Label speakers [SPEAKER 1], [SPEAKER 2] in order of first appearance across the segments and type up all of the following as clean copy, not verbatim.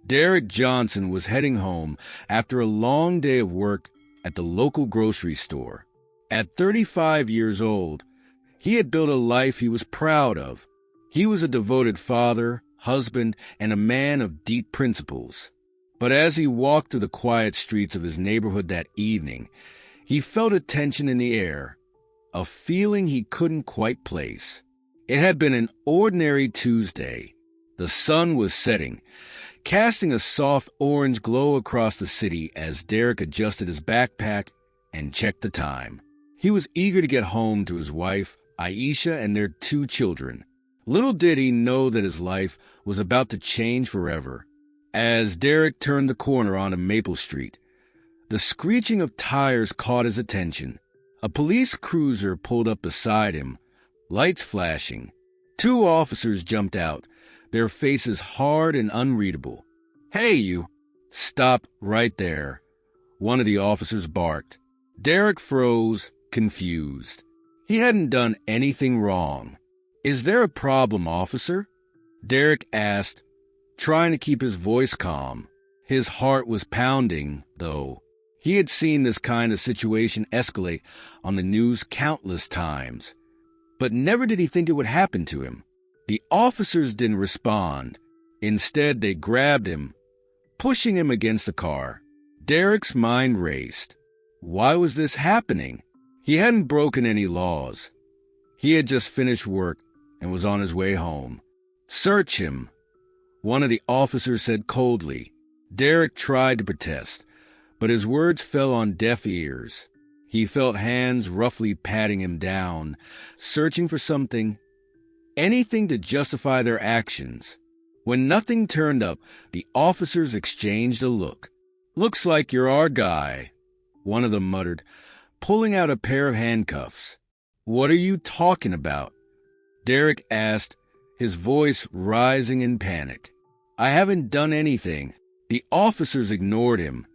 [SPEAKER 1] Derek Johnson was heading home after a long day of work at the local grocery store. At 35 years old, he had built a life he was proud of. He was a devoted father, husband, and a man of deep principles. But as he walked through the quiet streets of his neighborhood that evening, he felt a tension in the air, a feeling he couldn't quite place. It had been an ordinary Tuesday. The sun was setting, casting a soft orange glow across the city as Derek adjusted his backpack and checked the time. He was eager to get home to his wife, Aisha, and their 2 children. Little did he know that his life was about to change forever. As Derek turned the corner onto Maple Street, the screeching of tires caught his attention. A police cruiser pulled up beside him, lights flashing. 2 officers jumped out, their faces hard and unreadable. "Hey, you!" "Stop right there," one of the officers barked. Derek froze, confused. He hadn't done anything wrong. "Is there a problem, officer?" Derek asked, trying to keep his voice calm. His heart was pounding, though. He had seen this kind of situation escalate on the news countless times, but never did he think it would happen to him. The officers didn't respond. Instead, they grabbed him, pushing him against the car. Derek's mind raced. Why was this happening? He hadn't broken any laws. He had just finished work and was on his way home. "Search him," one of the officers said coldly. Derek tried to protest, but his words fell on deaf ears. He felt hands roughly patting him down, searching for something, anything to justify their actions. When nothing turned up, the officers exchanged a look. "Looks like you're our guy," one of them muttered, pulling out a pair of handcuffs. "What are you talking about?" Derek asked, his voice rising in panic. "I haven't done anything." The officers ignored him,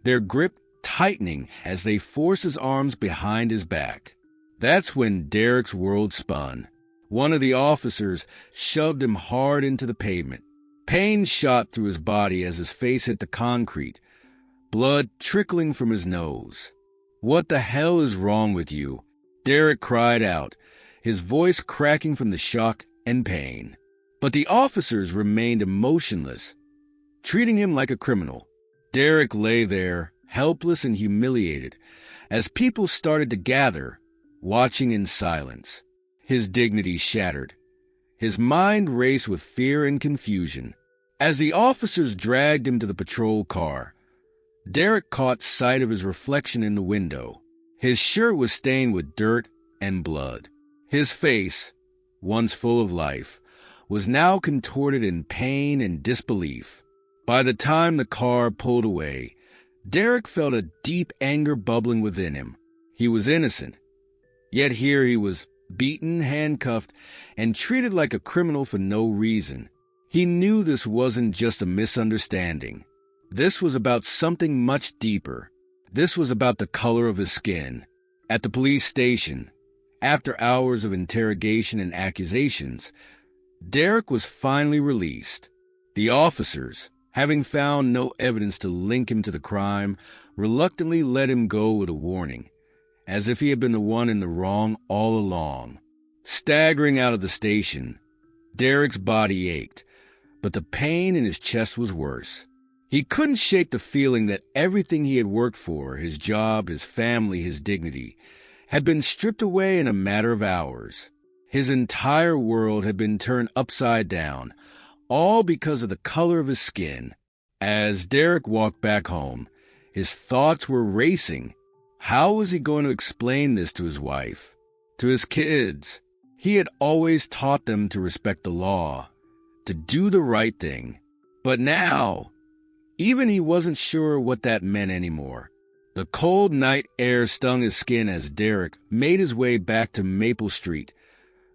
[SPEAKER 1] their grip tightening as they forced his arms behind his back. That's when Derek's world spun. One of the officers shoved him hard into the pavement. Pain shot through his body as his face hit the concrete, blood trickling from his nose. "What the hell is wrong with you?" Derek cried out, his voice cracking from the shock and pain. But the officers remained emotionless, treating him like a criminal. Derek lay there, helpless and humiliated, as people started to gather, watching in silence. His dignity shattered. His mind raced with fear and confusion. As the officers dragged him to the patrol car, Derek caught sight of his reflection in the window. His shirt was stained with dirt and blood. His face, once full of life, was now contorted in pain and disbelief. By the time the car pulled away, Derek felt a deep anger bubbling within him. He was innocent, yet here he was beaten, handcuffed, and treated like a criminal for no reason. He knew this wasn't just a misunderstanding. This was about something much deeper. This was about the color of his skin. At the police station, after hours of interrogation and accusations, Derek was finally released. The officers, having found no evidence to link him to the crime, reluctantly let him go with a warning, as if he had been the one in the wrong all along. Staggering out of the station, Derek's body ached, but the pain in his chest was worse. He couldn't shake the feeling that everything he had worked for, his job, his family, his dignity, had been stripped away in a matter of hours. His entire world had been turned upside down, all because of the color of his skin. As Derek walked back home, his thoughts were racing. How was he going to explain this to his wife, to his kids? He had always taught them to respect the law, to do the right thing. But now, even he wasn't sure what that meant anymore. The cold night air stung his skin as Derek made his way back to Maple Street,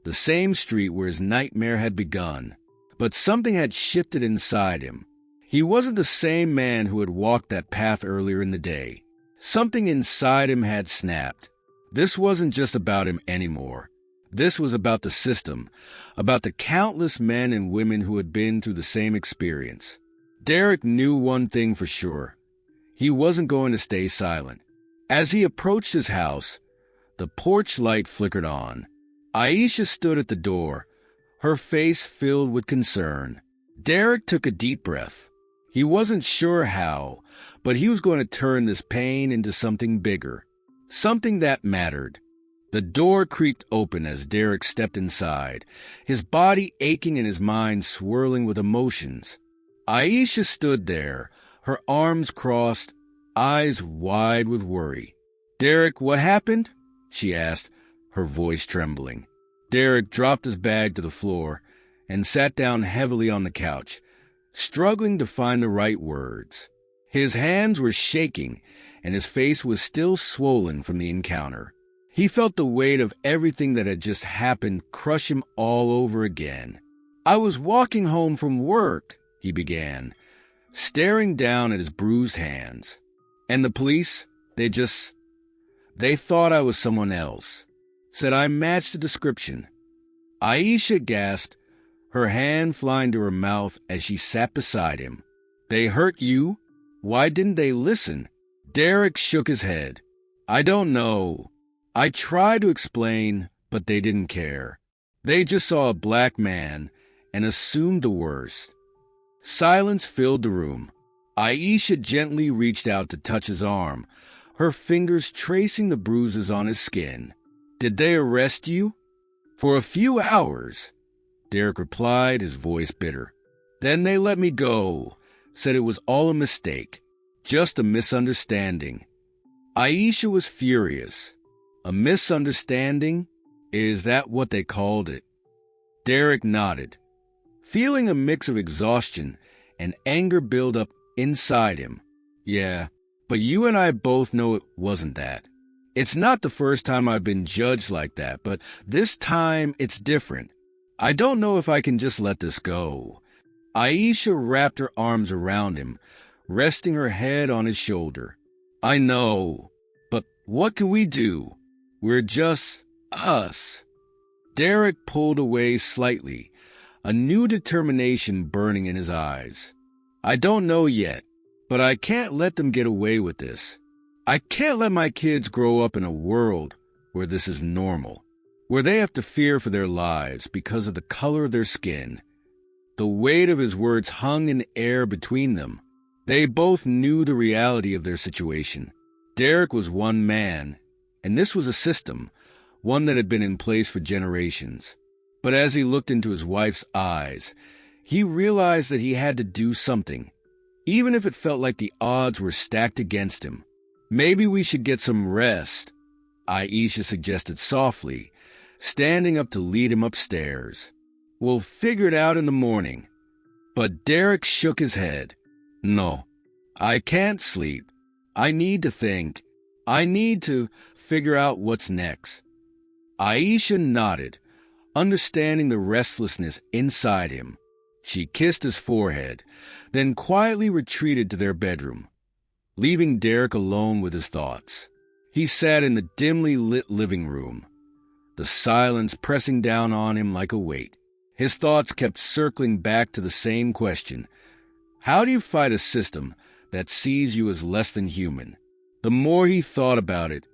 [SPEAKER 1] the same street where his nightmare had begun. But something had shifted inside him. He wasn't the same man who had walked that path earlier in the day. Something inside him had snapped. This wasn't just about him anymore. This was about the system, about the countless men and women who had been through the same experience. Derek knew one thing for sure. He wasn't going to stay silent. As he approached his house, the porch light flickered on. Aisha stood at the door, her face filled with concern. Derek took a deep breath. He wasn't sure how, but he was going to turn this pain into something bigger, something that mattered. The door creaked open as Derek stepped inside, his body aching and his mind swirling with emotions. Aisha stood there, her arms crossed, eyes wide with worry. "Derek, what happened?" she asked, her voice trembling. Derek dropped his bag to the floor and sat down heavily on the couch, struggling to find the right words. His hands were shaking, and his face was still swollen from the encounter. He felt the weight of everything that had just happened crush him all over again. "I was walking home from work," he began, staring down at his bruised hands. "And the police, they thought I was someone else. Said I matched the description." Aisha gasped, her hand flying to her mouth as she sat beside him. "They hurt you? Why didn't they listen?" Derek shook his head. "I don't know. I tried to explain, but they didn't care. They just saw a black man and assumed the worst." Silence filled the room. Aisha gently reached out to touch his arm, her fingers tracing the bruises on his skin. "Did they arrest you?" "For a few hours," Derek replied, his voice bitter. "Then they let me go, said it was all a mistake, just a misunderstanding." Aisha was furious. "A misunderstanding? Is that what they called it?" Derek nodded, feeling a mix of exhaustion and anger build up inside him. "Yeah, but you and I both know it wasn't that. It's not the first time I've been judged like that, but this time it's different. I don't know if I can just let this go." Aisha wrapped her arms around him, resting her head on his shoulder. "I know, but what can we do? We're just us." Derek pulled away slightly, a new determination burning in his eyes. "I don't know yet, but I can't let them get away with this. I can't let my kids grow up in a world where this is normal, where they have to fear for their lives because of the color of their skin." The weight of his words hung in the air between them. They both knew the reality of their situation. Derek was one man, and this was a system, one that had been in place for generations. But as he looked into his wife's eyes, he realized that he had to do something, even if it felt like the odds were stacked against him. "Maybe we should get some rest," Aisha suggested softly, standing up to lead him upstairs. "We'll figure it out in the morning." But Derek shook his head. "No, I can't sleep. I need to think. I need to figure out what's next." Aisha nodded, understanding the restlessness inside him. She kissed his forehead, then quietly retreated to their bedroom, leaving Derek alone with his thoughts. He sat in the dimly lit living room, the silence pressing down on him like a weight. His thoughts kept circling back to the same question. How do you fight a system that sees you as less than human? The more he thought about it,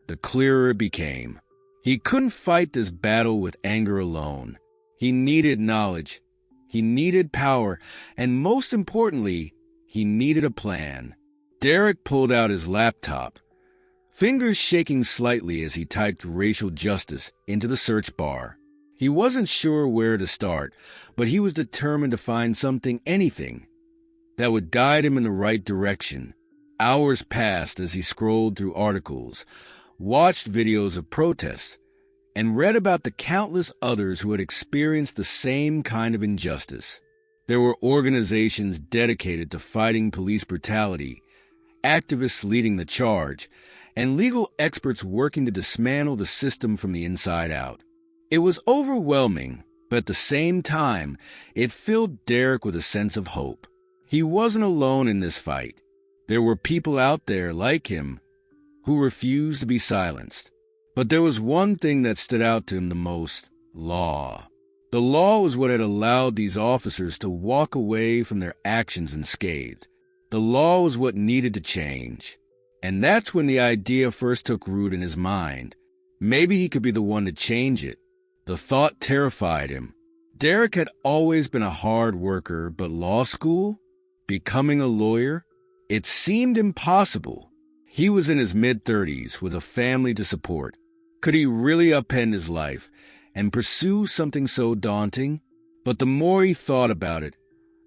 [SPEAKER 1] the clearer it became. He couldn't fight this battle with anger alone. He needed knowledge. He needed power. And most importantly, he needed a plan. Derek pulled out his laptop, fingers shaking slightly as he typed racial justice into the search bar. He wasn't sure where to start, but he was determined to find something, anything, that would guide him in the right direction. Hours passed as he scrolled through articles, watched videos of protests, and read about the countless others who had experienced the same kind of injustice. There were organizations dedicated to fighting police brutality, activists leading the charge, and legal experts working to dismantle the system from the inside out. It was overwhelming, but at the same time, it filled Derek with a sense of hope. He wasn't alone in this fight. There were people out there like him who refused to be silenced. But there was one thing that stood out to him the most: law. The law was what had allowed these officers to walk away from their actions unscathed. The law was what needed to change. And that's when the idea first took root in his mind. Maybe he could be the one to change it. The thought terrified him. Derek had always been a hard worker, but law school? Becoming a lawyer? It seemed impossible. He was in his mid-30s with a family to support. Could he really upend his life and pursue something so daunting? But the more he thought about it,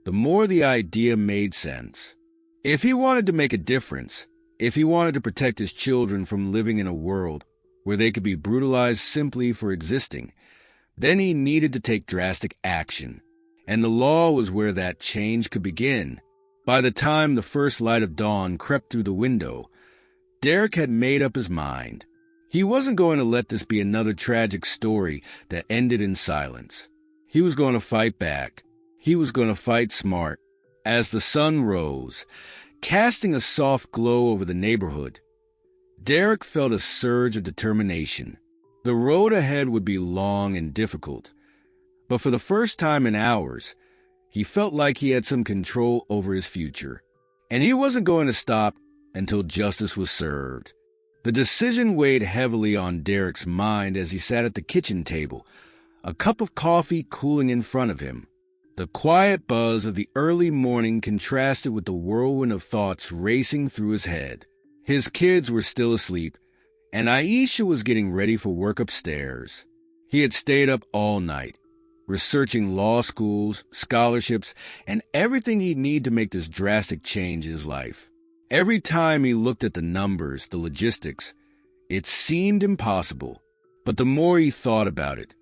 [SPEAKER 1] the more the idea made sense. If he wanted to make a difference, if he wanted to protect his children from living in a world where they could be brutalized simply for existing, then he needed to take drastic action. And the law was where that change could begin. By the time the first light of dawn crept through the window, Derek had made up his mind. He wasn't going to let this be another tragic story that ended in silence. He was going to fight back. He was going to fight smart. As the sun rose, casting a soft glow over the neighborhood, Derek felt a surge of determination. The road ahead would be long and difficult, but for the first time in hours, he felt like he had some control over his future, and he wasn't going to stop until justice was served. The decision weighed heavily on Derek's mind as he sat at the kitchen table, a cup of coffee cooling in front of him. The quiet buzz of the early morning contrasted with the whirlwind of thoughts racing through his head. His kids were still asleep, and Aisha was getting ready for work upstairs. He had stayed up all night, researching law schools, scholarships, and everything he'd need to make this drastic change in his life. Every time he looked at the numbers, the logistics, it seemed impossible. But the more he thought about it,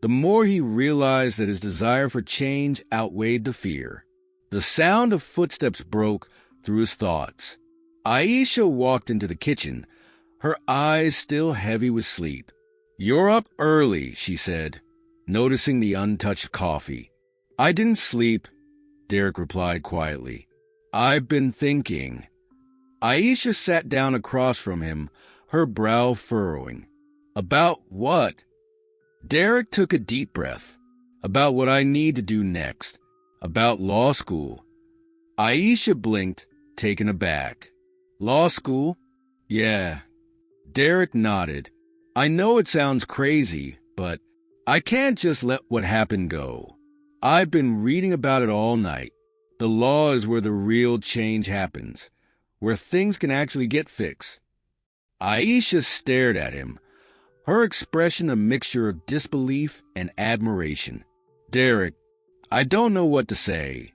[SPEAKER 1] the more he realized that his desire for change outweighed the fear. The sound of footsteps broke through his thoughts. Aisha walked into the kitchen, her eyes still heavy with sleep. "You're up early," she said, noticing the untouched coffee. "I didn't sleep," Derek replied quietly. "I've been thinking." Aisha sat down across from him, her brow furrowing. "About what?" Derek took a deep breath. "About what I need to do next. About law school." Aisha blinked, taken aback. "Law school?" "Yeah." Derek nodded. "I know it sounds crazy, but I can't just let what happened go. I've been reading about it all night. The law is where the real change happens, where things can actually get fixed." Aisha stared at him, her expression a mixture of disbelief and admiration. "Derek, I don't know what to say.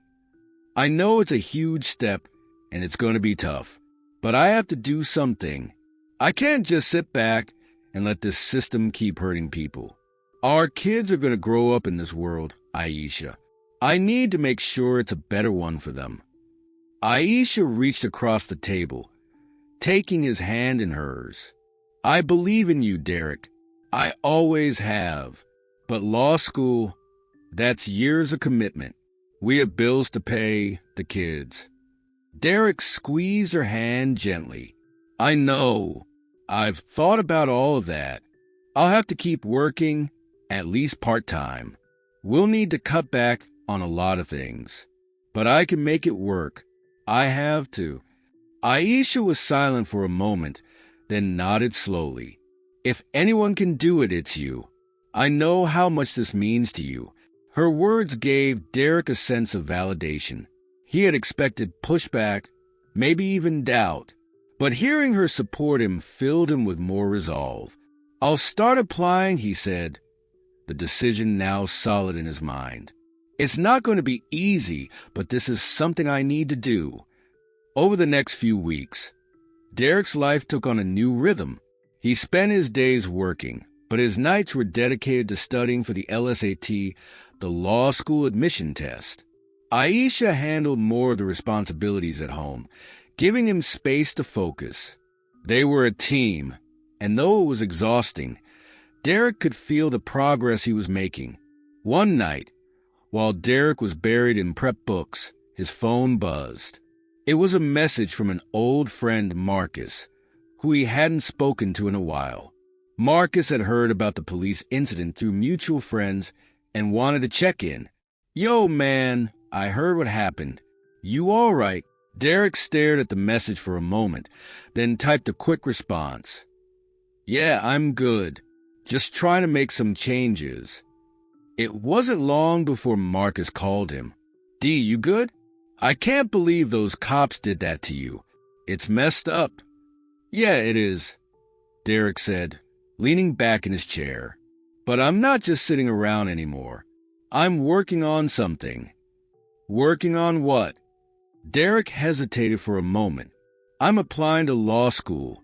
[SPEAKER 1] I know it's a huge step and it's going to be tough, but I have to do something. I can't just sit back and let this system keep hurting people. Our kids are going to grow up in this world, Aisha. I need to make sure it's a better one for them." Aisha reached across the table, taking his hand in hers. "I believe in you, Derek. I always have. But law school, that's years of commitment. We have bills to pay, the kids." Derek squeezed her hand gently. "I know. I've thought about all of that. I'll have to keep working, at least part-time. We'll need to cut back on a lot of things. But I can make it work. I have to." Aisha was silent for a moment, then nodded slowly. "If anyone can do it, it's you. I know how much this means to you." Her words gave Derek a sense of validation. He had expected pushback, maybe even doubt. But hearing her support him filled him with more resolve. "I'll start applying," he said, the decision now solid in his mind. "It's not going to be easy, but this is something I need to do." Over the next few weeks, Derek's life took on a new rhythm. He spent his days working, but his nights were dedicated to studying for the LSAT, the law school admission test. Aisha handled more of the responsibilities at home, giving him space to focus. They were a team, and though it was exhausting, Derek could feel the progress he was making. One night, while Derek was buried in prep books, his phone buzzed. It was a message from an old friend, Marcus, who he hadn't spoken to in a while. Marcus had heard about the police incident through mutual friends and wanted to check in. "Yo, man, I heard what happened. You all right?" Derek stared at the message for a moment, then typed a quick response. "Yeah, I'm good. Just trying to make some changes." It wasn't long before Marcus called him. "D, you good? I can't believe those cops did that to you. It's messed up." "Yeah, it is," Derek said, leaning back in his chair. "But I'm not just sitting around anymore. I'm working on something." "Working on what?" Derek hesitated for a moment. "I'm applying to law school."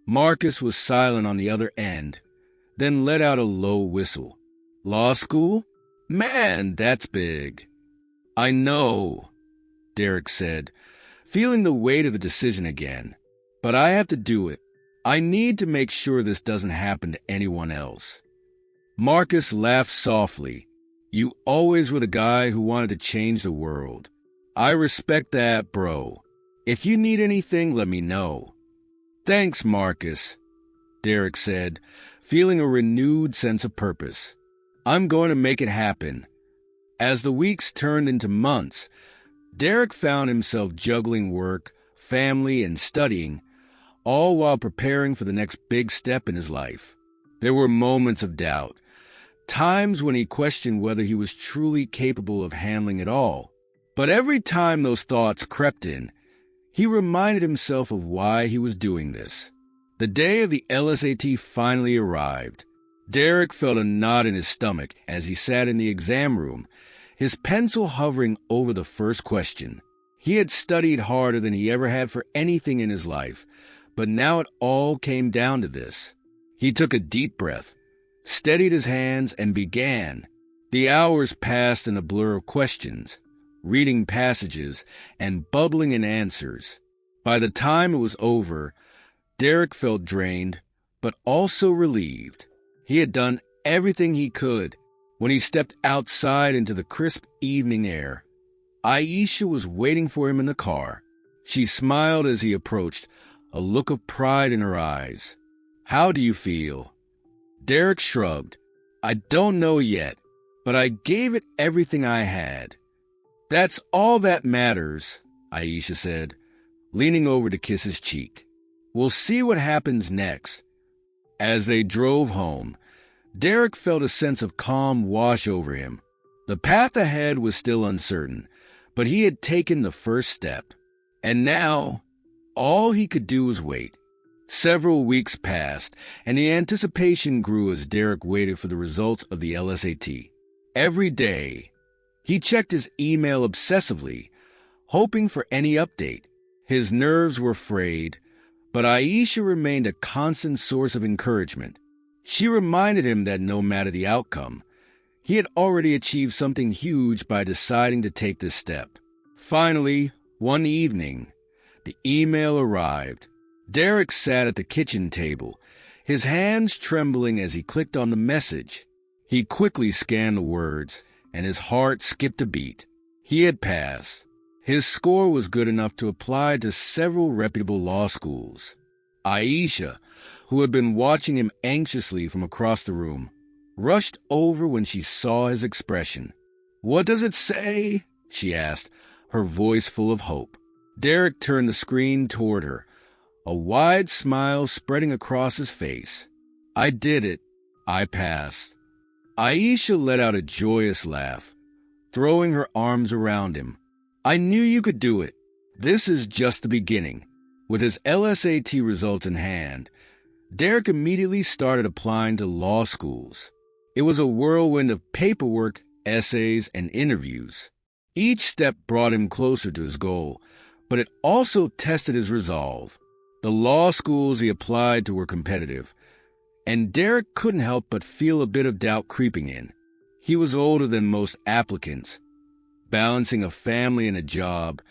[SPEAKER 1] Marcus was silent on the other end, then let out a low whistle. "Law school? Man, that's big." "I know," Derek said, feeling the weight of the decision again. "But I have to do it. I need to make sure this doesn't happen to anyone else." Marcus laughed softly. "You always were the guy who wanted to change the world. I respect that, bro. If you need anything, let me know." "Thanks, Marcus," Derek said, feeling a renewed sense of purpose. "I'm going to make it happen." As the weeks turned into months, Derek found himself juggling work, family, and studying, all while preparing for the next big step in his life. There were moments of doubt, times when he questioned whether he was truly capable of handling it all. But every time those thoughts crept in, he reminded himself of why he was doing this. The day of the LSAT finally arrived. Derek felt a knot in his stomach as he sat in the exam room, his pencil hovering over the first question. He had studied harder than he ever had for anything in his life, but now it all came down to this. He took a deep breath, steadied his hands, and began. The hours passed in a blur of questions, reading passages, and bubbling in answers. By the time it was over, Derek felt drained, but also relieved. He had done everything he could. When he stepped outside into the crisp evening air, Aisha was waiting for him in the car. She smiled as he approached, a look of pride in her eyes. "How do you feel?" Derek shrugged. "I don't know yet, but I gave it everything I had." "That's all that matters," Aisha said, leaning over to kiss his cheek. "We'll see what happens next." As they drove home, Derek felt a sense of calm wash over him. The path ahead was still uncertain, but he had taken the first step. And now, all he could do was wait. Several weeks passed, and the anticipation grew as Derek waited for the results of the LSAT. Every day, he checked his email obsessively, hoping for any update. His nerves were frayed, but Aisha remained a constant source of encouragement. She reminded him that no matter the outcome, he had already achieved something huge by deciding to take this step. Finally, one evening, the email arrived. Derek sat at the kitchen table, his hands trembling as he clicked on the message. He quickly scanned the words, and his heart skipped a beat. He had passed. His score was good enough to apply to several reputable law schools. Aisha, who had been watching him anxiously from across the room, rushed over when she saw his expression. "What does it say?" she asked, her voice full of hope. Derek turned the screen toward her, a wide smile spreading across his face. "I did it. I passed." Aisha let out a joyous laugh, throwing her arms around him. "I knew you could do it. This is just the beginning." With his LSAT results in hand, Derek immediately started applying to law schools. It was a whirlwind of paperwork, essays, and interviews. Each step brought him closer to his goal, but it also tested his resolve. The law schools he applied to were competitive, and Derek couldn't help but feel a bit of doubt creeping in. He was older than most applicants, balancing a family and a job,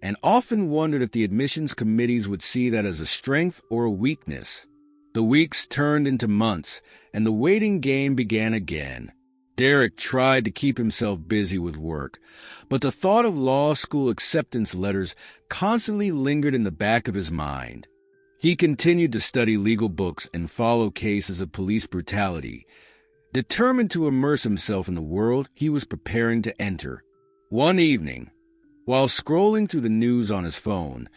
[SPEAKER 1] and often wondered if the admissions committees would see that as a strength or a weakness. The weeks turned into months, and the waiting game began again. Derek tried to keep himself busy with work, but the thought of law school acceptance letters constantly lingered in the back of his mind. He continued to study legal books and follow cases of police brutality, determined to immerse himself in the world he was preparing to enter. One evening, while scrolling through the news on his phone,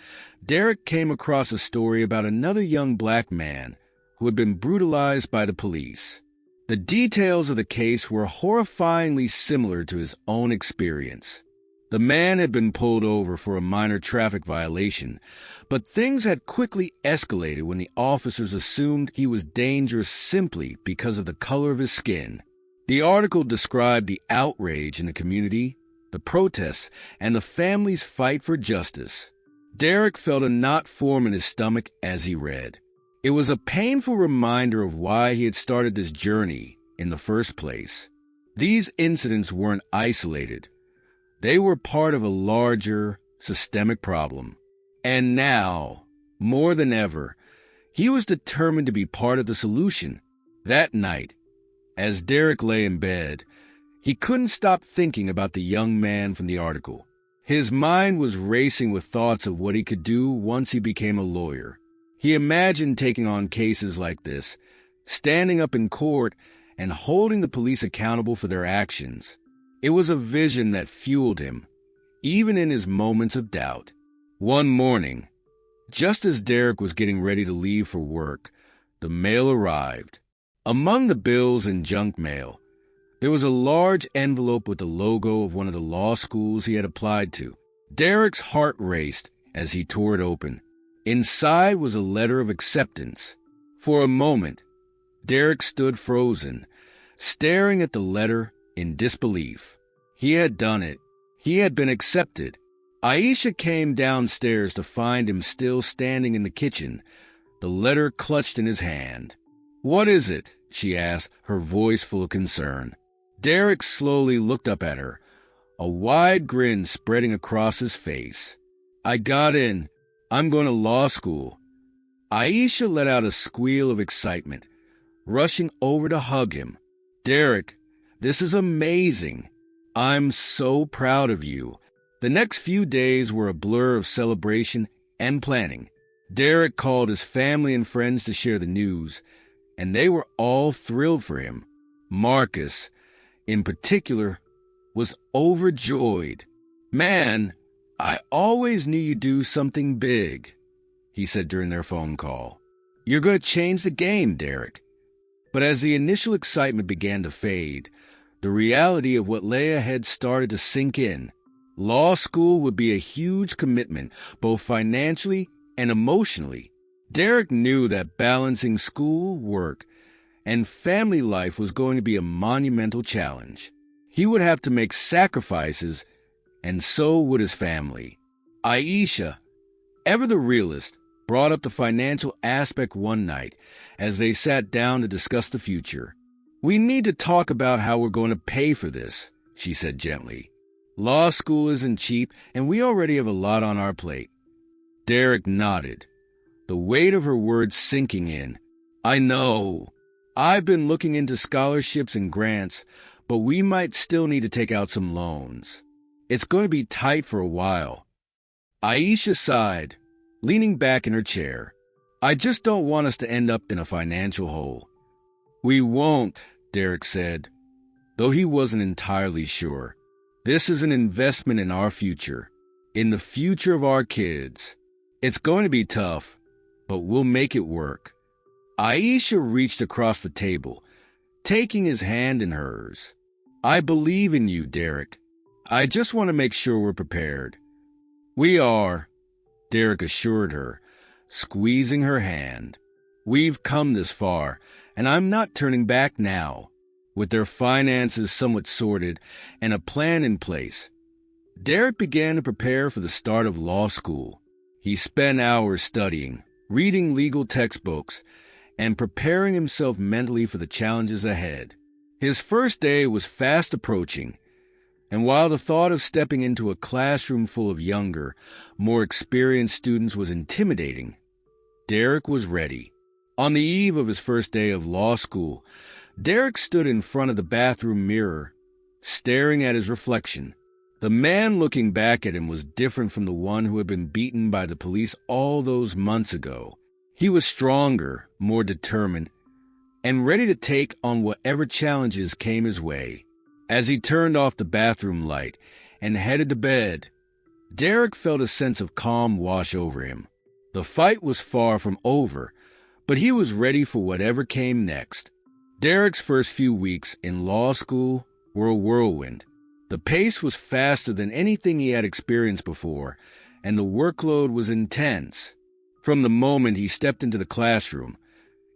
[SPEAKER 1] Derek came across a story about another young black man who had been brutalized by the police. The details of the case were horrifyingly similar to his own experience. The man had been pulled over for a minor traffic violation, but things had quickly escalated when the officers assumed he was dangerous simply because of the color of his skin. The article described the outrage in the community, the protests, and the family's fight for justice. Derek felt a knot form in his stomach as he read. It was a painful reminder of why he had started this journey in the first place. These incidents weren't isolated. They were part of a larger, systemic problem. And now, more than ever, he was determined to be part of the solution. That night, as Derek lay in bed, he couldn't stop thinking about the young man from the article. His mind was racing with thoughts of what he could do once he became a lawyer. He imagined taking on cases like this, standing up in court and holding the police accountable for their actions. It was a vision that fueled him, even in his moments of doubt. One morning, just as Derek was getting ready to leave for work, the mail arrived. Among the bills and junk mail, there was a large envelope with the logo of one of the law schools he had applied to. Derek's heart raced as he tore it open. Inside was a letter of acceptance. For a moment, Derek stood frozen, staring at the letter in disbelief. He had done it. He had been accepted. Aisha came downstairs to find him still standing in the kitchen, the letter clutched in his hand. "What is it?" she asked, her voice full of concern. Derek slowly looked up at her, a wide grin spreading across his face. "I got in. I'm going to law school." Aisha let out a squeal of excitement, rushing over to hug him. "Derek, this is amazing. I'm so proud of you." The next few days were a blur of celebration and planning. Derek called his family and friends to share the news, and they were all thrilled for him. Marcus, in particular, was overjoyed. "Man, I always knew you'd do something big," he said during their phone call. "You're going to change the game, Derek." But as the initial excitement began to fade, the reality of what lay ahead started to sink in. Law school would be a huge commitment, both financially and emotionally. Derek knew that balancing school, work, and family life was going to be a monumental challenge. He would have to make sacrifices, and so would his family. Aisha, ever the realist, brought up the financial aspect one night as they sat down to discuss the future. "We need to talk about how we're going to pay for this," she said gently. "Law school isn't cheap, and we already have a lot on our plate." Derek nodded, the weight of her words sinking in. "I know. I've been looking into scholarships and grants, but we might still need to take out some loans. It's going to be tight for a while." Aisha sighed, leaning back in her chair. "I just don't want us to end up in a financial hole." "We won't," Derek said, though he wasn't entirely sure. "This is an investment in our future, in the future of our kids. It's going to be tough, but we'll make it work." Aisha reached across the table, taking his hand in hers. "I believe in you, Derek. I just want to make sure we're prepared." "We are," Derek assured her, squeezing her hand. "We've come this far, and I'm not turning back now." With their finances somewhat sorted and a plan in place, Derek began to prepare for the start of law school. He spent hours studying, reading legal textbooks, and preparing himself mentally for the challenges ahead. His first day was fast approaching, and while the thought of stepping into a classroom full of younger, more experienced students was intimidating, Derek was ready. On the eve of his first day of law school, Derek stood in front of the bathroom mirror, staring at his reflection. The man looking back at him was different from the one who had been beaten by the police all those months ago. He was stronger, more determined, and ready to take on whatever challenges came his way. As he turned off the bathroom light and headed to bed, Derek felt a sense of calm wash over him. The fight was far from over, but he was ready for whatever came next. Derek's first few weeks in law school were a whirlwind. The pace was faster than anything he had experienced before, and the workload was intense. From the moment he stepped into the classroom,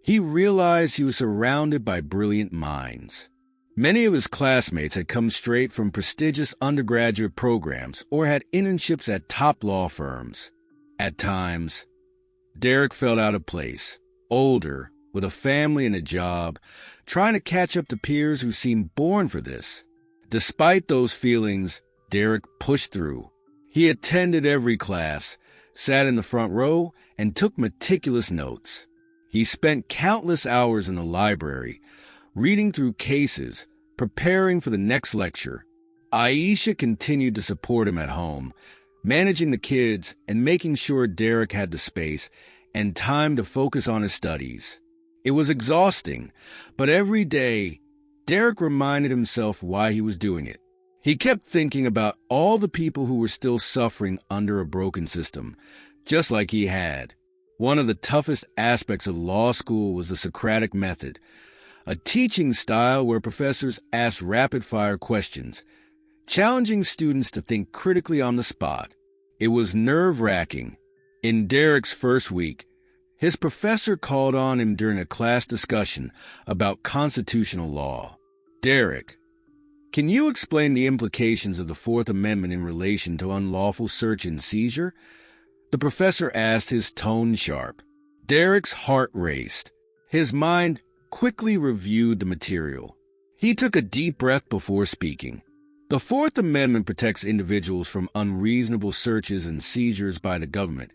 [SPEAKER 1] he realized he was surrounded by brilliant minds. Many of his classmates had come straight from prestigious undergraduate programs or had internships at top law firms. At times, Derek felt out of place, older, with a family and a job, trying to catch up to peers who seemed born for this. Despite those feelings, Derek pushed through. He attended every class, sat in the front row, and took meticulous notes. He spent countless hours in the library, reading through cases, preparing for the next lecture. Aisha continued to support him at home, managing the kids and making sure Derek had the space and time to focus on his studies. It was exhausting, but every day, Derek reminded himself why he was doing it. He kept thinking about all the people who were still suffering under a broken system, just like he had. One of the toughest aspects of law school was the Socratic method, a teaching style where professors asked rapid-fire questions, challenging students to think critically on the spot. It was nerve-wracking. In Derek's first week, his professor called on him during a class discussion about constitutional law. "Derek, can you explain the implications of the Fourth Amendment in relation to unlawful search and seizure?" the professor asked, his tone sharp. Derek's heart raced. His mind quickly reviewed the material. He took a deep breath before speaking. The Fourth Amendment protects individuals from unreasonable searches and seizures by the government,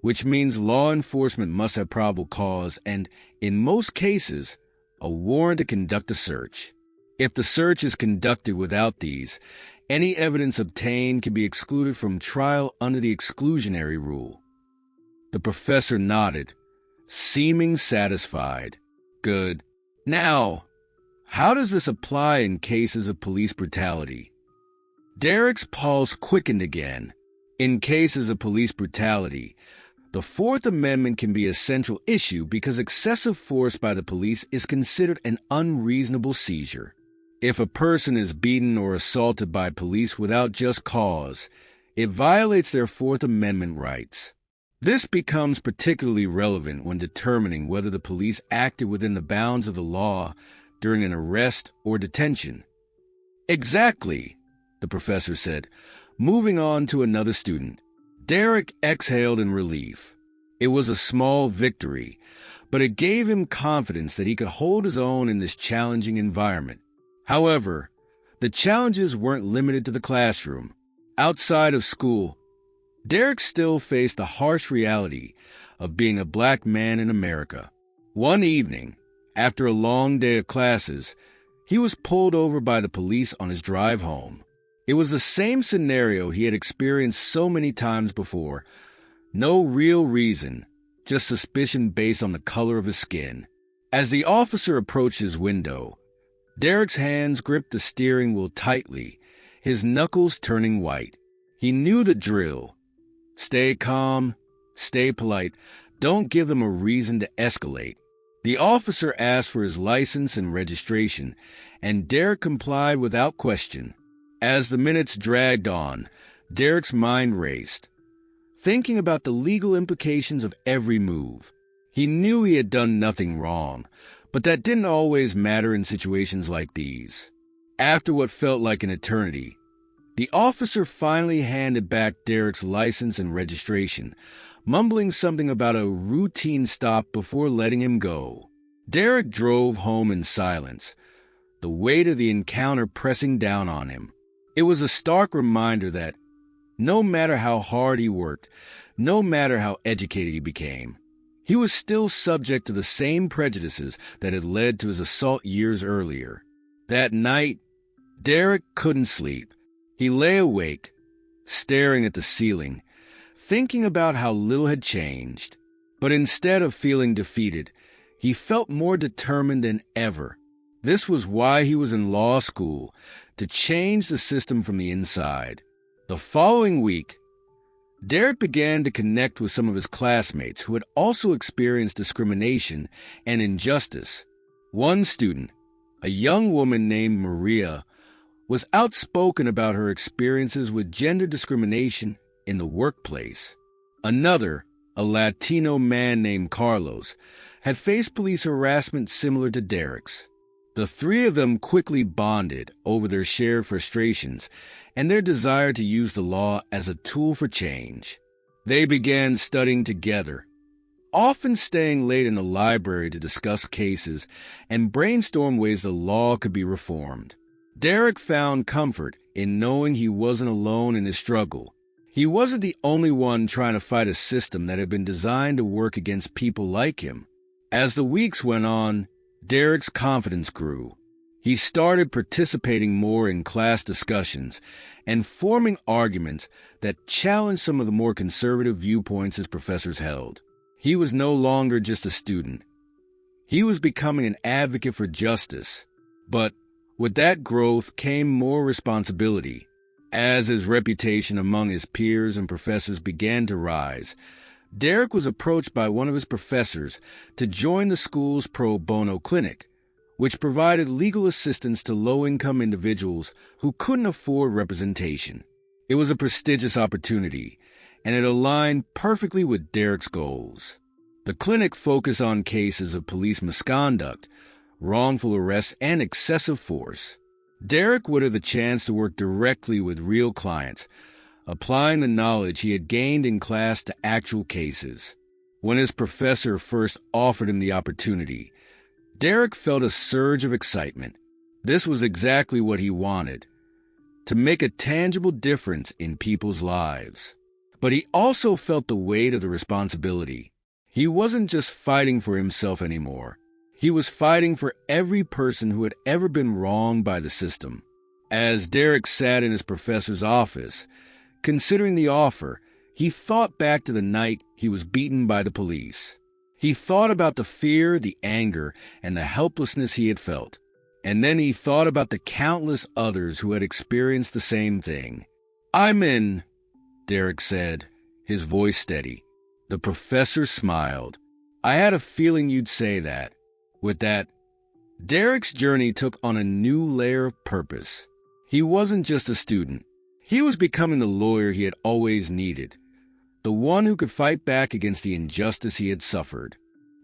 [SPEAKER 1] which means law enforcement must have probable cause and, in most cases, a warrant to conduct a search. If the search is conducted without these, any evidence obtained can be excluded from trial under the exclusionary rule. The professor nodded, seeming satisfied. Good. Now, how does this apply in cases of police brutality? Derek's pulse quickened again. In cases of police brutality, the Fourth Amendment can be a central issue because excessive force by the police is considered an unreasonable seizure. If a person is beaten or assaulted by police without just cause, it violates their Fourth Amendment rights. This becomes particularly relevant when determining whether the police acted within the bounds of the law during an arrest or detention. "Exactly," the professor said, moving on to another student. Derek exhaled in relief. It was a small victory, but it gave him confidence that he could hold his own in this challenging environment. However, the challenges weren't limited to the classroom. Outside of school, Derek still faced the harsh reality of being a black man in America. One evening, after a long day of classes, he was pulled over by the police on his drive home. It was the same scenario he had experienced so many times before. No real reason, just suspicion based on the color of his skin. As the officer approached his window, Derek's hands gripped the steering wheel tightly, his knuckles turning white. He knew the drill. Stay calm, stay polite, don't give them a reason to escalate. The officer asked for his license and registration, and Derek complied without question. As the minutes dragged on, Derek's mind raced, thinking about the legal implications of every move. He knew he had done nothing wrong, but that didn't always matter in situations like these. After what felt like an eternity, the officer finally handed back Derek's license and registration, mumbling something about a routine stop before letting him go. Derek drove home in silence, the weight of the encounter pressing down on him. It was a stark reminder that no matter how hard he worked, no matter how educated he became, he was still subject to the same prejudices that had led to his assault years earlier. That night, Derek couldn't sleep. He lay awake, staring at the ceiling, thinking about how little had changed. But instead of feeling defeated, He felt more determined than ever. This was why he was in law school, to change the system from the inside. The following week, Derek began to connect with some of his classmates who had also experienced discrimination and injustice. One student, a young woman named Maria, was outspoken about her experiences with gender discrimination in the workplace. Another, a Latino man named Carlos, had faced police harassment similar to Derek's. The three of them quickly bonded over their shared frustrations and their desire to use the law as a tool for change. They began studying together, often staying late in the library to discuss cases and brainstorm ways the law could be reformed. Derek found comfort in knowing he wasn't alone in his struggle. He wasn't the only one trying to fight a system that had been designed to work against people like him. As the weeks went on, Derek's confidence grew. He started participating more in class discussions and forming arguments that challenged some of the more conservative viewpoints his professors held. He was no longer just a student. He was becoming an advocate for justice. But with that growth came more responsibility. As his reputation among his peers and professors began to rise, Derek was approached by one of his professors to join the school's pro bono clinic, which provided legal assistance to low-income individuals who couldn't afford representation. It was a prestigious opportunity, and it aligned perfectly with Derek's goals. The clinic focused on cases of police misconduct, wrongful arrests, and excessive force. Derek would have the chance to work directly with real clients, applying the knowledge he had gained in class to actual cases. When his professor first offered him the opportunity, Derek felt a surge of excitement. This was exactly what he wanted, to make a tangible difference in people's lives. But he also felt the weight of the responsibility. He wasn't just fighting for himself anymore. He was fighting for every person who had ever been wronged by the system. As Derek sat in his professor's office, considering the offer, he thought back to the night he was beaten by the police. He thought about the fear, the anger, and the helplessness he had felt. And then he thought about the countless others who had experienced the same thing. "I'm in," Derek said, his voice steady. The professor smiled. "I had a feeling you'd say that." With that, Derek's journey took on a new layer of purpose. He wasn't just a student. He was becoming the lawyer he had always needed, the one who could fight back against the injustice he had suffered.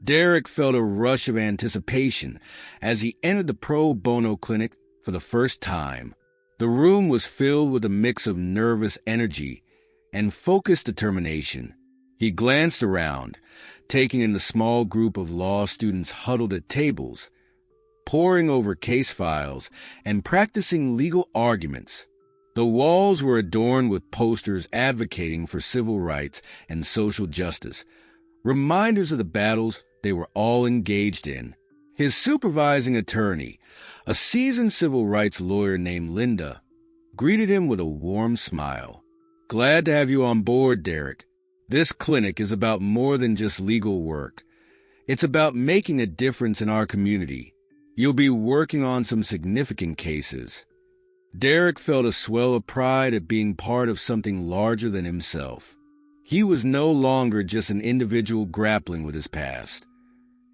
[SPEAKER 1] Derek felt a rush of anticipation as he entered the pro bono clinic for the first time. The room was filled with a mix of nervous energy and focused determination. He glanced around, taking in the small group of law students huddled at tables, poring over case files and practicing legal arguments. The walls were adorned with posters advocating for civil rights and social justice, reminders of the battles they were all engaged in. His supervising attorney, a seasoned civil rights lawyer named Linda, greeted him with a warm smile. "Glad to have you on board, Derek. This clinic is about more than just legal work. It's about making a difference in our community. You'll be working on some significant cases." Derek felt a swell of pride at being part of something larger than himself. He was no longer just an individual grappling with his past.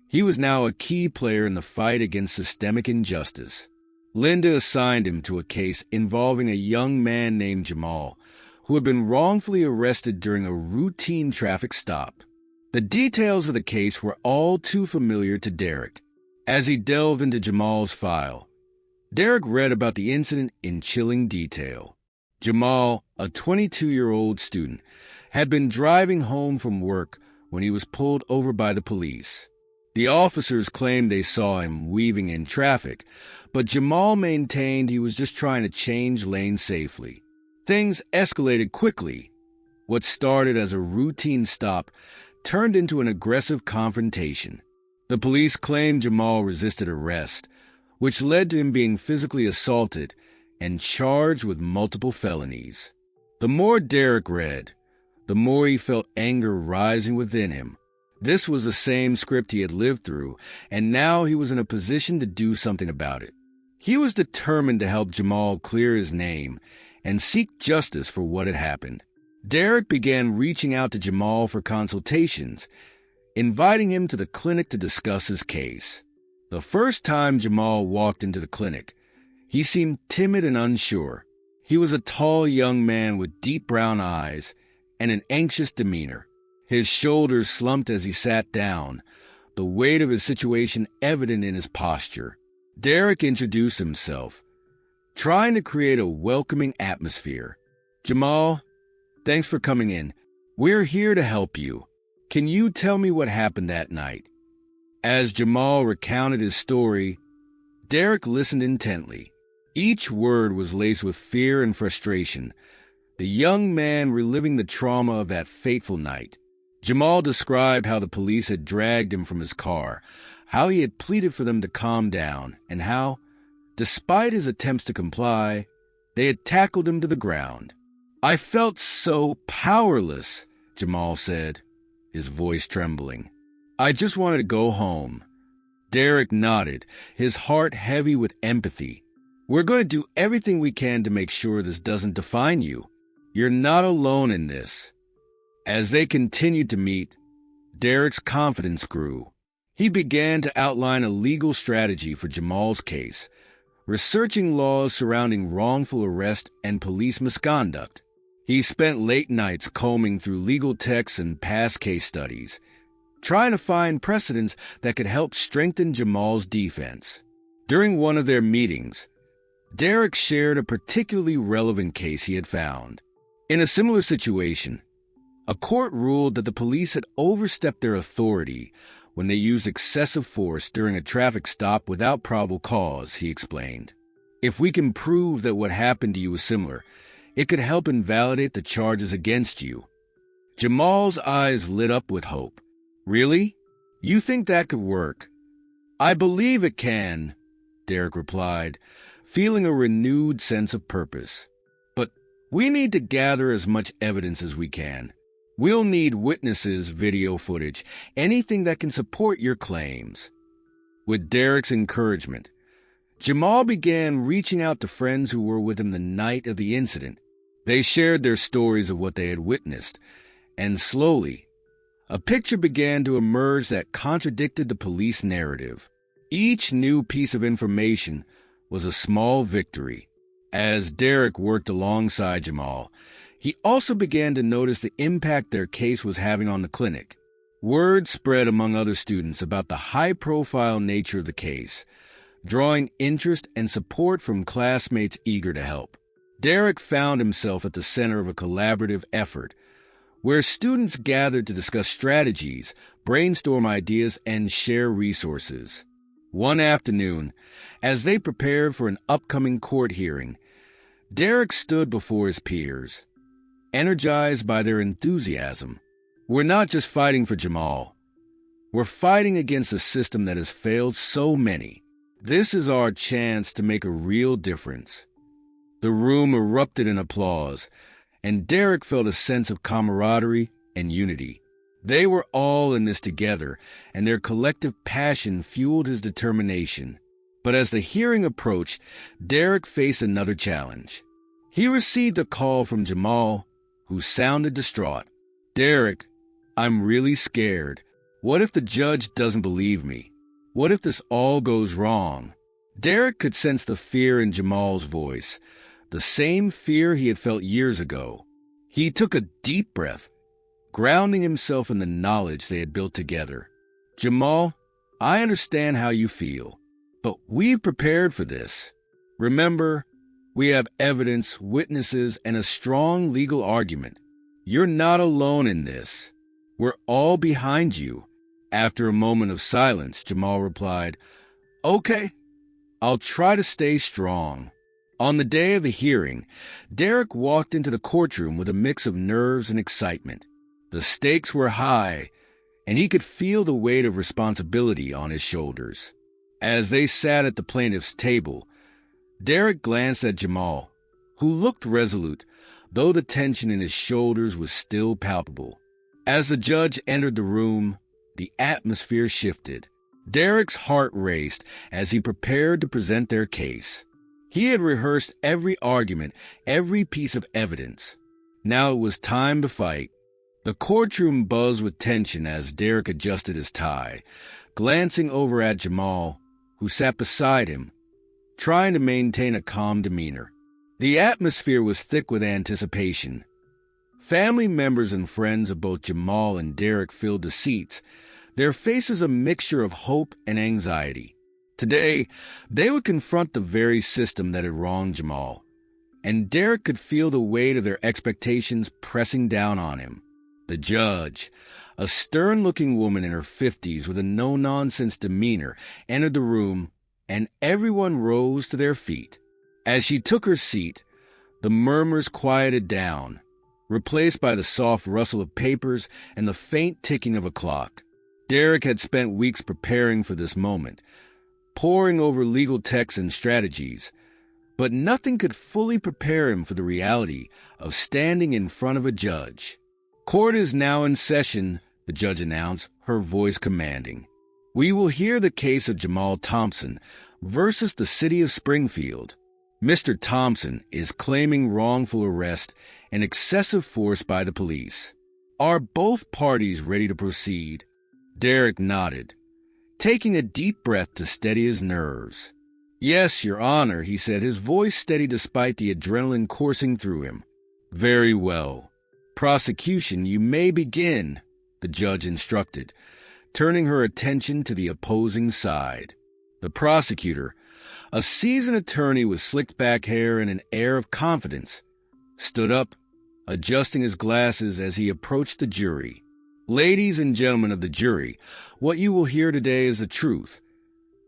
[SPEAKER 1] He was now a key player in the fight against systemic injustice. Linda assigned him to a case involving a young man named Jamal, who had been wrongfully arrested during a routine traffic stop. The details of the case were all too familiar to Derek. As he delved into Jamal's file, Derek read about the incident in chilling detail. Jamal, a 22-year-old student, had been driving home from work when he was pulled over by the police. The officers claimed they saw him weaving in traffic, but Jamal maintained he was just trying to change lanes safely. Things escalated quickly. What started as a routine stop turned into an aggressive confrontation. The police claimed Jamal resisted arrest, which led to him being physically assaulted and charged with multiple felonies. The more Derek read, the more he felt anger rising within him. This was the same script he had lived through, and now he was in a position to do something about it. He was determined to help Jamal clear his name and seek justice for what had happened. Derek began reaching out to Jamal for consultations, inviting him to the clinic to discuss his case. The first time Jamal walked into the clinic, he seemed timid and unsure. He was a tall young man with deep brown eyes and an anxious demeanor. His shoulders slumped as he sat down, the weight of his situation evident in his posture. Derek introduced himself, trying to create a welcoming atmosphere. "Jamal, thanks for coming in. We're here to help you. Can you tell me what happened that night?" As Jamal recounted his story, Derek listened intently. Each word was laced with fear and frustration, the young man reliving the trauma of that fateful night. Jamal described how the police had dragged him from his car, how he had pleaded for them to calm down, and how, despite his attempts to comply, they had tackled him to the ground. "I felt so powerless," Jamal said, his voice trembling. "I just wanted to go home." Derek nodded, his heart heavy with empathy. "We're going to do everything we can to make sure this doesn't define you. You're not alone in this." As they continued to meet, Derek's confidence grew. He began to outline a legal strategy for Jamal's case, researching laws surrounding wrongful arrest and police misconduct. He spent late nights combing through legal texts and past case studies, trying to find precedents that could help strengthen Jamal's defense. During one of their meetings, Derek shared a particularly relevant case he had found. In a similar situation, a court ruled that the police had overstepped their authority when they used excessive force during a traffic stop without probable cause, he explained. "If we can prove that what happened to you was similar, it could help invalidate the charges against you." Jamal's eyes lit up with hope. "Really? You think that could work?" "I believe it can," Derek replied, feeling a renewed sense of purpose. "But we need to gather as much evidence as we can. We'll need witnesses, video footage, anything that can support your claims." With Derek's encouragement, Jamal began reaching out to friends who were with him the night of the incident. They shared their stories of what they had witnessed, and slowly, a picture began to emerge that contradicted the police narrative. Each new piece of information was a small victory. As Derek worked alongside Jamal, he also began to notice the impact their case was having on the clinic. Word spread among other students about the high-profile nature of the case, drawing interest and support from classmates eager to help. Derek found himself at the center of a collaborative effort, where students gathered to discuss strategies, brainstorm ideas, and share resources. One afternoon, as they prepared for an upcoming court hearing, Derek stood before his peers, energized by their enthusiasm. "We're not just fighting for Jamal. We're fighting against a system that has failed so many. This is our chance to make a real difference." The room erupted in applause, and Derek felt a sense of camaraderie and unity. They were all in this together, and their collective passion fueled his determination. But as the hearing approached, Derek faced another challenge. He received a call from Jamal, who sounded distraught. "Derek, I'm really scared. What if the judge doesn't believe me? What if this all goes wrong?" Derek could sense the fear in Jamal's voice, the same fear he had felt years ago. He took a deep breath, grounding himself in the knowledge they had built together. "Jamal, I understand how you feel, but we've prepared for this. Remember, we have evidence, witnesses, and a strong legal argument. You're not alone in this. We're all behind you." After a moment of silence, Jamal replied, "Okay, I'll try to stay strong." On the day of the hearing, Derek walked into the courtroom with a mix of nerves and excitement. The stakes were high, and he could feel the weight of responsibility on his shoulders. As they sat at the plaintiff's table, Derek glanced at Jamal, who looked resolute, though the tension in his shoulders was still palpable. As the judge entered the room, The atmosphere shifted. Derek's heart raced as he prepared to present their case. He had rehearsed every argument, every piece of evidence. Now it was time to fight. The courtroom buzzed with tension as Derek adjusted his tie, glancing over at Jamal, who sat beside him, trying to maintain a calm demeanor. The atmosphere was thick with anticipation. Family members and friends of both Jamal and Derek filled the seats, their faces a mixture of hope and anxiety. Today, they would confront the very system that had wronged Jamal, and Derek could feel the weight of their expectations pressing down on him. The judge, a stern-looking woman in her 50s with a no-nonsense demeanor, entered the room, and everyone rose to their feet. As she took her seat, the murmurs quieted down, replaced by the soft rustle of papers and the faint ticking of a clock. Derek had spent weeks preparing for this moment, poring over legal texts and strategies, but nothing could fully prepare him for the reality of standing in front of a judge. "Court is now in session," the judge announced, her voice commanding. "We will hear the case of Jamal Thompson versus the city of Springfield. Mr. Thompson is claiming wrongful arrest and excessive force by the police. Are both parties ready to proceed?" Derek nodded, taking a deep breath to steady his nerves. "Yes, Your Honor," he said, his voice steady despite the adrenaline coursing through him. "Very well. Prosecution, you may begin," the judge instructed, turning her attention to the opposing side. The prosecutor, a seasoned attorney with slicked back hair and an air of confidence, stood up, adjusting his glasses as he approached the jury. "Ladies and gentlemen of the jury, what you will hear today is the truth.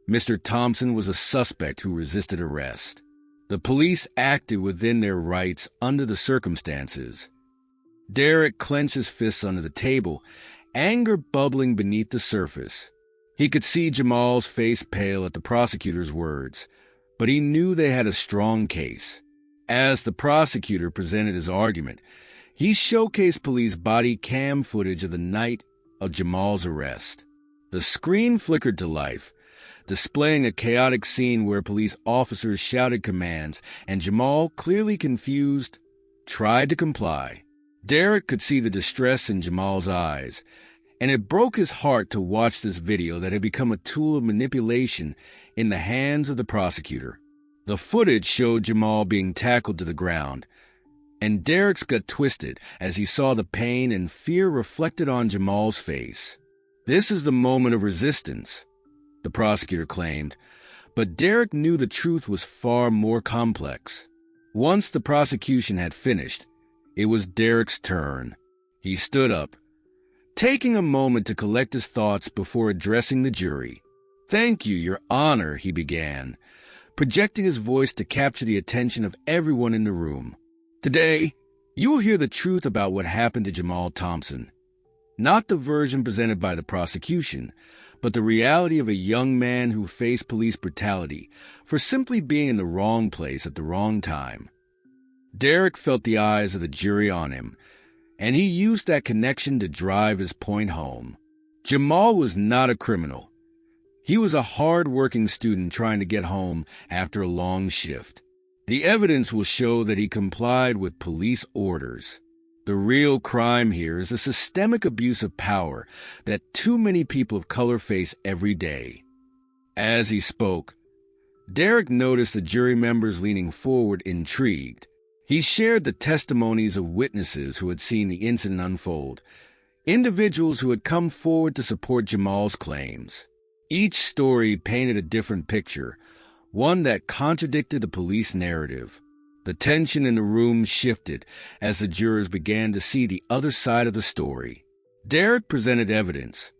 [SPEAKER 1] Mr. Thompson was a suspect who resisted arrest. The police acted within their rights under the circumstances." Derek clenched his fists under the table, anger bubbling beneath the surface. He could see Jamal's face pale at the prosecutor's words, but he knew they had a strong case. As the prosecutor presented his argument, he showcased police body cam footage of the night of Jamal's arrest. The screen flickered to life, displaying a chaotic scene where police officers shouted commands, and Jamal, clearly confused, tried to comply. Derek could see the distress in Jamal's eyes, and it broke his heart to watch this video that had become a tool of manipulation in the hands of the prosecutor. The footage showed Jamal being tackled to the ground, and Derek's gut twisted as he saw the pain and fear reflected on Jamal's face. "This is the moment of resistance," the prosecutor claimed, but Derek knew the truth was far more complex. Once the prosecution had finished, it was Derek's turn. He stood up, taking a moment to collect his thoughts before addressing the jury. "Thank you, Your Honor," he began, projecting his voice to capture the attention of everyone in the room. "Today, you will hear the truth about what happened to Jamal Thompson. Not the version presented by the prosecution, but the reality of a young man who faced police brutality for simply being in the wrong place at the wrong time." Derek felt the eyes of the jury on him, and he used that connection to drive his point home. Jamal was not a criminal. He was a hard-working student trying to get home after a long shift. The evidence will show that he complied with police orders. The real crime here is a systemic abuse of power that too many people of color face every day. As he spoke, Derek noticed the jury members leaning forward, intrigued. He shared the testimonies of witnesses who had seen the incident unfold, individuals who had come forward to support Jamal's claims. Each story painted a different picture, one that contradicted the police narrative. The tension in the room shifted as the jurors began to see the other side of the story. Derek presented evidence,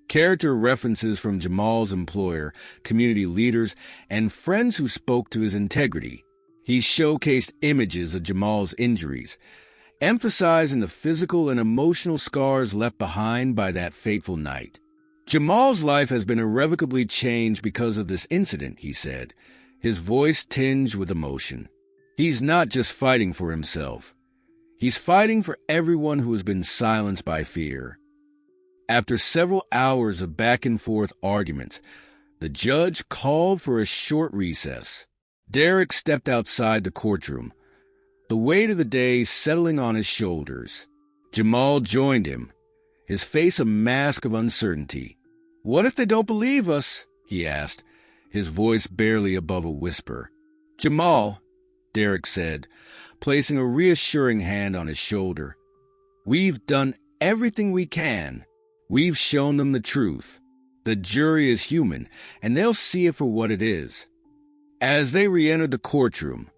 [SPEAKER 1] character references from Jamal's employer, community leaders, and friends who spoke to his integrity. He showcased images of Jamal's injuries, emphasizing the physical and emotional scars left behind by that fateful night. "Jamal's life has been irrevocably changed because of this incident," he said, his voice tinged with emotion. "He's not just fighting for himself. He's fighting for everyone who has been silenced by fear." After several hours of back-and-forth arguments, the judge called for a short recess. Derek stepped outside the courtroom, the weight of the day settling on his shoulders. Jamal joined him, his face a mask of uncertainty. "What if they don't believe us?" he asked, his voice barely above a whisper. "Jamal," Derek said, placing a reassuring hand on his shoulder, "we've done everything we can. We've shown them the truth. The jury is human, and they'll see it for what it is." As they re-entered the courtroom,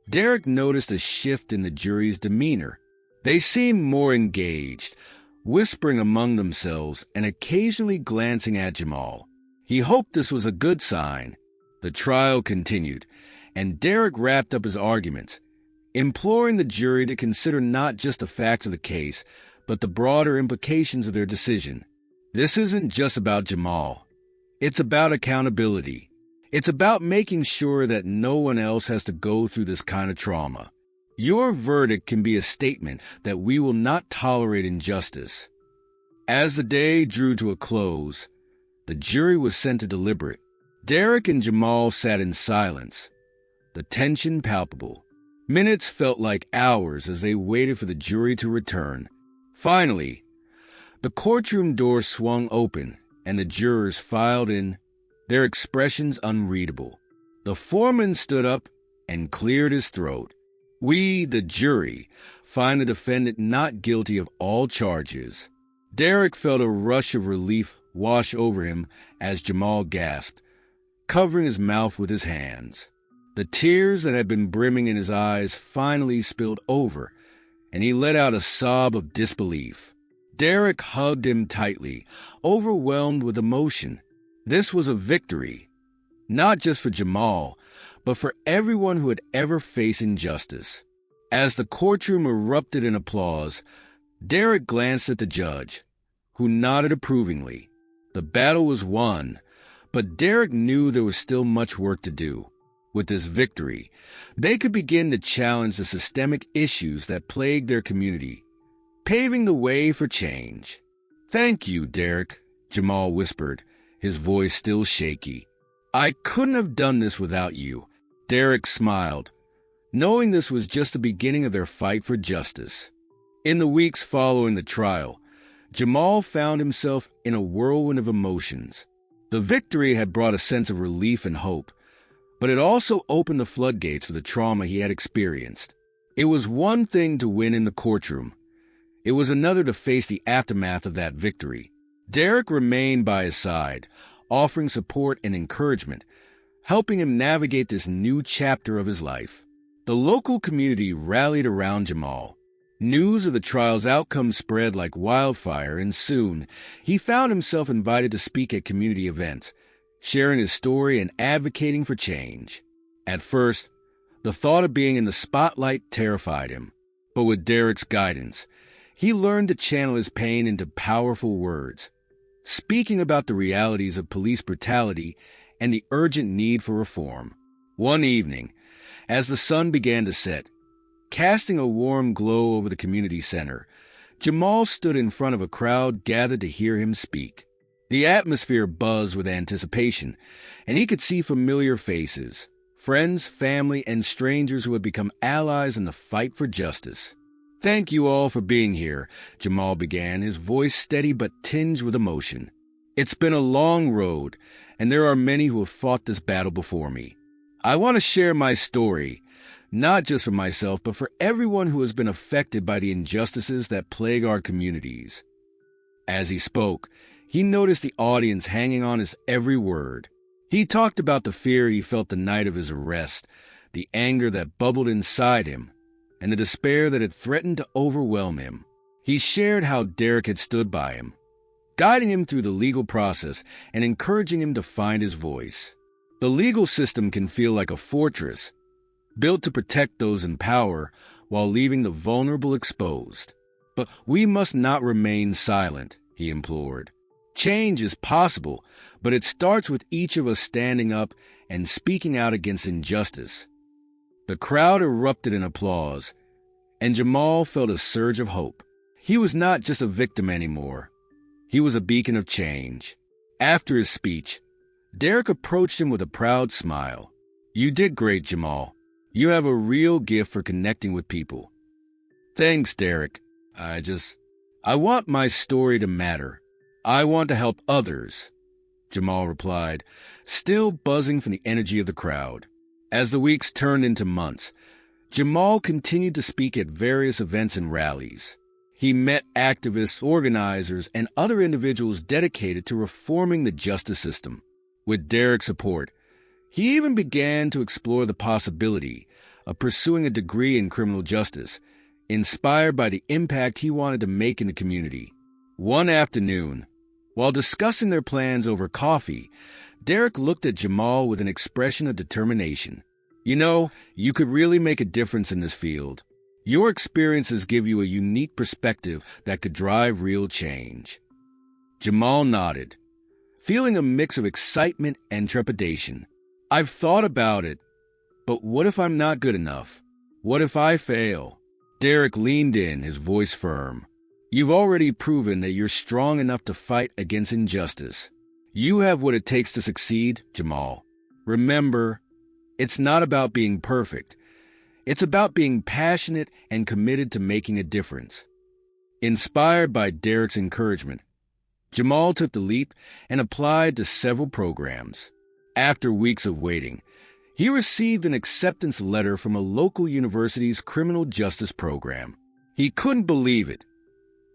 [SPEAKER 1] Derek noticed a shift in the jury's demeanor. They seemed more engaged, whispering among themselves and occasionally glancing at Jamal. He hoped this was a good sign. The trial continued, and Derek wrapped up his arguments, imploring the jury to consider not just the facts of the case, but the broader implications of their decision. This isn't just about Jamal. It's about accountability. It's about making sure that no one else has to go through this kind of trauma. Your verdict can be a statement that we will not tolerate injustice. As the day drew to a close, the jury was sent to deliberate. Derek and Jamal sat in silence, the tension palpable. Minutes felt like hours as they waited for the jury to return. Finally, the courtroom door swung open and the jurors filed in, their expressions unreadable. The foreman stood up and cleared his throat. "We, the jury, find the defendant not guilty of all charges." Derek felt a rush of relief wash over him as Jamal gasped, covering his mouth with his hands. The tears that had been brimming in his eyes finally spilled over, and he let out a sob of disbelief. Derek hugged him tightly, overwhelmed with emotion. This was a victory, not just for Jamal, but for everyone who had ever faced injustice. As the courtroom erupted in applause, Derek glanced at the judge, who nodded approvingly. The battle was won, but Derek knew there was still much work to do. With this victory, they could begin to challenge the systemic issues that plagued their community, paving the way for change. "Thank you, Derek," Jamal whispered, his voice still shaky. "I couldn't have done this without you." Derek smiled, knowing this was just the beginning of their fight for justice. In the weeks following the trial, Jamal found himself in a whirlwind of emotions. The victory had brought a sense of relief and hope, but it also opened the floodgates for the trauma he had experienced. It was one thing to win in the courtroom. It was another to face the aftermath of that victory. Derek remained by his side, offering support and encouragement, helping him navigate this new chapter of his life. The local community rallied around Jamal. News of the trial's outcome spread like wildfire, and soon he found himself invited to speak at community events, sharing his story and advocating for change. At first, the thought of being in the spotlight terrified him, but with Derek's guidance, he learned to channel his pain into powerful words, speaking about the realities of police brutality and the urgent need for reform. One evening, as the sun began to set, casting a warm glow over the community center, Jamal stood in front of a crowd gathered to hear him speak. The atmosphere buzzed with anticipation, and he could see familiar faces, friends, family, and strangers who had become allies in the fight for justice. "Thank you all for being here," Jamal began, his voice steady but tinged with emotion. "It's been a long road, and there are many who have fought this battle before me. I want to share my story, not just for myself, but for everyone who has been affected by the injustices that plague our communities." As he spoke, he noticed the audience hanging on his every word. He talked about the fear he felt the night of his arrest, the anger that bubbled inside him, and the despair that had threatened to overwhelm him. He shared how Derek had stood by him, guiding him through the legal process and encouraging him to find his voice. The legal system can feel like a fortress, built to protect those in power while leaving the vulnerable exposed. But we must not remain silent, he implored. Change is possible, but it starts with each of us standing up and speaking out against injustice. The crowd erupted in applause, and Jamal felt a surge of hope. He was not just a victim anymore. He was a beacon of change. After his speech, Derek approached him with a proud smile. "You did great, Jamal. You have a real gift for connecting with people." "Thanks, Derek. I want my story to matter. I want to help others," Jamal replied, still buzzing from the energy of the crowd. As the weeks turned into months, Jamal continued to speak at various events and rallies. He met activists, organizers, and other individuals dedicated to reforming the justice system. With Derek's support, he even began to explore the possibility of pursuing a degree in criminal justice, inspired by the impact he wanted to make in the community. One afternoon, while discussing their plans over coffee, Derek looked at Jamal with an expression of determination. "You know, you could really make a difference in this field. Your experiences give you a unique perspective that could drive real change." Jamal nodded, feeling a mix of excitement and trepidation. "I've thought about it, but what if I'm not good enough? What if I fail?" Derek leaned in, his voice firm. "You've already proven that you're strong enough to fight against injustice. You have what it takes to succeed, Jamal. Remember, it's not about being perfect. It's about being passionate and committed to making a difference." Inspired by Derek's encouragement, Jamal took the leap and applied to several programs. After weeks of waiting, he received an acceptance letter from a local university's criminal justice program. He couldn't believe it.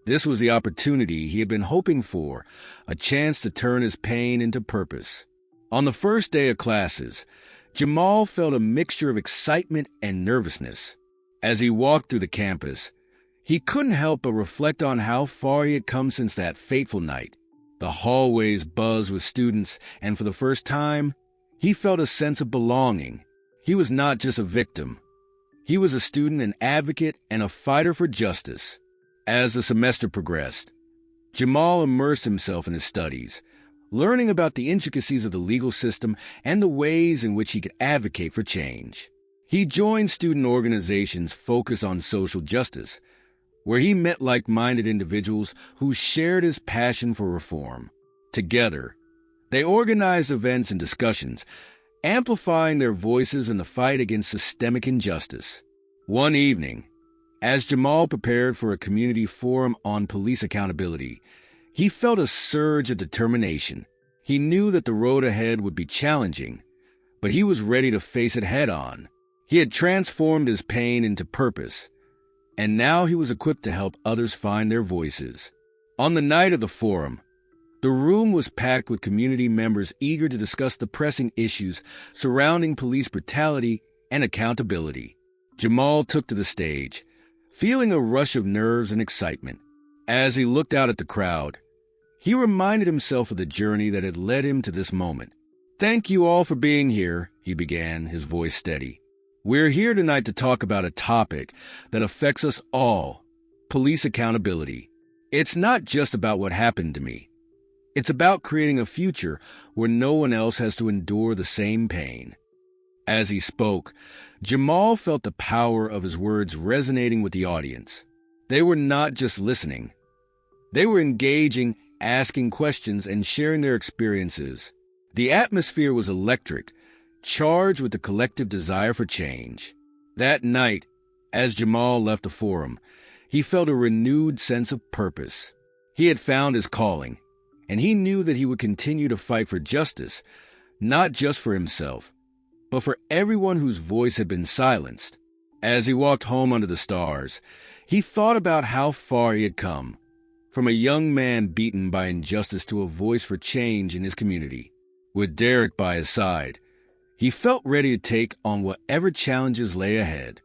[SPEAKER 1] This was the opportunity he had been hoping for, a chance to turn his pain into purpose. On the first day of classes, Jamal felt a mixture of excitement and nervousness. As he walked through the campus, he couldn't help but reflect on how far he had come since that fateful night. The hallways buzzed with students, and for the first time, he felt a sense of belonging. He was not just a victim. He was a student, an advocate, and a fighter for justice. As the semester progressed, Jamal immersed himself in his studies, learning about the intricacies of the legal system and the ways in which he could advocate for change. He joined student organizations focused on social justice, where he met like-minded individuals who shared his passion for reform. Together, they organized events and discussions, amplifying their voices in the fight against systemic injustice. One evening, as Jamal prepared for a community forum on police accountability, he felt a surge of determination. He knew that the road ahead would be challenging, but he was ready to face it head-on. He had transformed his pain into purpose, and now he was equipped to help others find their voices. On the night of the forum, the room was packed with community members eager to discuss the pressing issues surrounding police brutality and accountability. Jamal took to the stage, feeling a rush of nerves and excitement. As he looked out at the crowd, he reminded himself of the journey that had led him to this moment. "Thank you all for being here," he began, his voice steady. "We're here tonight to talk about a topic that affects us all, police accountability. It's not just about what happened to me. It's about creating a future where no one else has to endure the same pain." As he spoke, Jamal felt the power of his words resonating with the audience. They were not just listening. They were engaging, asking questions, and sharing their experiences. The atmosphere was electric, charged with the collective desire for change. That night, as Jamal left the forum, he felt a renewed sense of purpose. He had found his calling, and he knew that he would continue to fight for justice, not just for himself, but for everyone whose voice had been silenced. As he walked home under the stars, he thought about how far he had come, from a young man beaten by injustice to a voice for change in his community. With Derek by his side, he felt ready to take on whatever challenges lay ahead.